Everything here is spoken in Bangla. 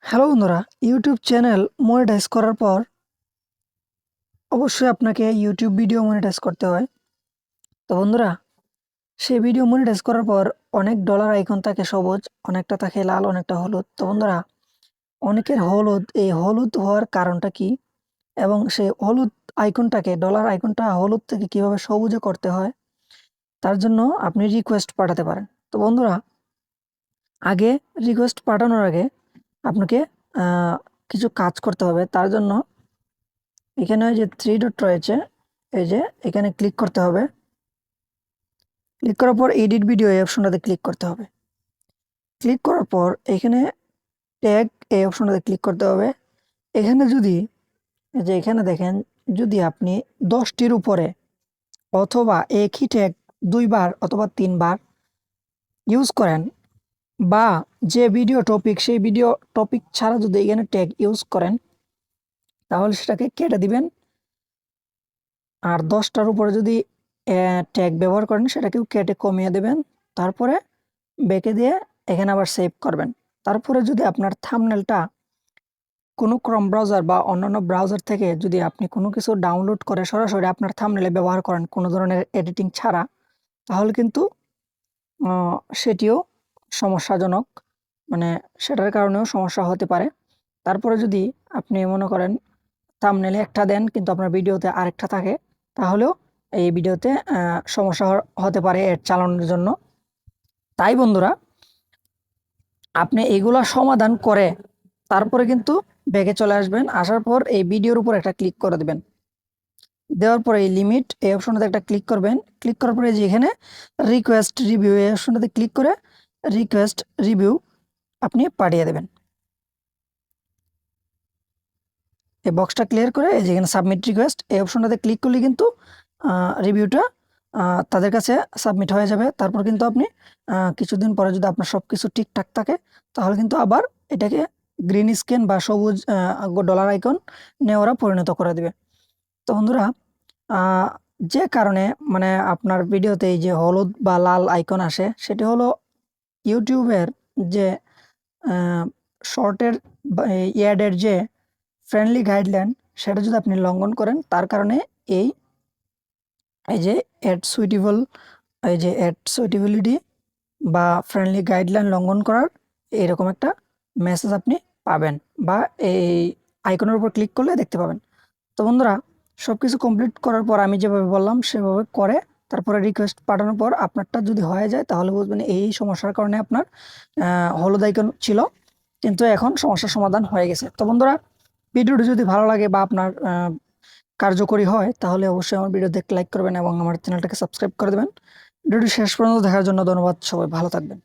হ্যালো বন্ধুরা, ইউটিউব চ্যানেল মনিটাইজ করার পর অবশ্যই আপনাকে ইউটিউব ভিডিও মনিটাইজ করতে হয়। তো বন্ধুরা, সেই ভিডিও মনিটাইজ করার পর অনেক ডলার আইকন থাকে সবুজ, অনেকটা থাকে লাল, অনেকটা হলুদ। তো বন্ধুরা, অনেকের হলুদ, এই হলুদ হওয়ার কারণটা কি এবং সেই হলুদ আইকনটাকে, ডলার আইকনটা হলুদ থেকে কিভাবে সবুজে করতে হয়, তার জন্য আপনি রিকোয়েস্ট পাঠাতে পারেন। তো বন্ধুরা, আগে রিকোয়েস্ট পাঠানোর আগে আপনাকে কিছু কাজ করতে হবে। তার জন্য এখানে যে থ্রি ডট রয়েছে, এই যে এখানে ক্লিক করতে হবে। ক্লিক করার পর এডিট ভিডিও এই অপশনটাতে ক্লিক করতে হবে। ক্লিক করার পর এখানে ট্যাগ এই অপশনটাতে ক্লিক করতে হবে। এখানে যদি, এই যে এখানে দেখেন, যদি আপনি 10টির উপরে অথবা একই ট্যাগ 2বার অথবা 3বার ইউজ করেন, বা যে ভিডিও টপিক সেই ভিডিও টপিক ছাড়া যদি এখানে ট্যাগ ইউজ করেন, তাহলে সেটাকে কেটে দিবেন। আর 10টার উপরে যদি ট্যাগ ব্যবহার করেন, সেটাকেও কেটে কমিয়ে দেবেন। তারপরে বেঁকে দিয়ে এখানে আবার সেভ করবেন। তারপরে যদি আপনার থাম্বনেলটা কোনো ক্রোম ব্রাউজার বা অন্যান্য ব্রাউজার থেকে যদি আপনি কোনো কিছু ডাউনলোড করে সরাসরি আপনার থাম্বনেলে ব্যবহার করেন কোনো ধরনের এডিটিং ছাড়া, তাহলে কিন্তু সেটিও সমস্যাজনক, মানে সেটার কারণেও সমস্যা হতে পারে। তারপরে যদি আপনি মনে করেন থাম্বনেলে একটা দেন কিন্তু আপনার ভিডিওতে আরেকটা থাকে, তাহলেও এই ভিডিওতে সমস্যা হতে পারে এর চালানোর জন্য। তাই বন্ধুরা, আপনি এগুলা সমাধান করে তারপরে কিন্তু ব্যাকে চলে আসবেন। আসার পর এই ভিডিওর উপর একটা ক্লিক করে দেবেন। দেওয়ার পরে এই লিমিট এই অপশনটাতে একটা ক্লিক করবেন। ক্লিক করার পরে যে এখানে রিকোয়েস্ট রিভিউ এই অপশনটাতে ক্লিক করে রিকোয়েস্ট রিভিউ আপনি পাঠিয়ে দেবেন। এই বক্সটা ক্লিয়ার করে এই যেখানে সাবমিট রিকোয়েস্ট এই অপশনটাতে ক্লিক করলে কিন্তু রিভিউটা তাদের কাছে সাবমিট হয়ে যাবে। তারপর কিন্তু আপনি কিছুদিন পরে যদি আপনার সব কিছু ঠিকঠাক থাকে, তাহলে কিন্তু আবার এটাকে গ্রিন স্ক্রিন বা সবুজ ডলার আইকন নিয়ে ওরা পরিণত করে দেবে। তো বন্ধুরা, আহ, যে কারণে মানে আপনার ভিডিওতে এই যে হলুদ বা লাল আইকন আসে, সেটি হলো ইউটিউবের যে শর্টের অ্যাডের যে ফ্রেন্ডলি গাইডলাইন, সেটা যদি আপনি লঙ্ঘন করেন, তার কারণে এই এই যে অ্যাড সুইটেবল, এই যে অ্যাড সুইটেবিলিটি বা ফ্রেন্ডলি গাইডলাইন লঙ্ঘন করার এরকম একটা মেসেজ আপনি পাবেন, বা এই আইকনের উপর ক্লিক করলে দেখতে পাবেন। তো বন্ধুরা, সব কিছু কমপ্লিট করার পর আমি যেভাবে বললাম সেভাবে করে তারপরে রিকোয়েস্ট পাঠানোর পর আপনারটা যদি হয়ে যায়, তাহলে বুঝবেন এই সমস্যার কারণে আপনার হলুদ আইকন ছিল, কিন্তু এখন সমস্যার সমাধান হয়ে গেছে। তো বন্ধুরা, ভিডিওটি যদি ভালো লাগে বা আপনার কার্যকরী হয়, তাহলে অবশ্যই আমার ভিডিওতে লাইক করবেন এবং আমার চ্যানেলটাকে সাবস্ক্রাইব করে দেবেন। ভিডিওটি শেষ পর্যন্ত দেখার জন্য ধন্যবাদ। সবাই ভালো থাকবেন।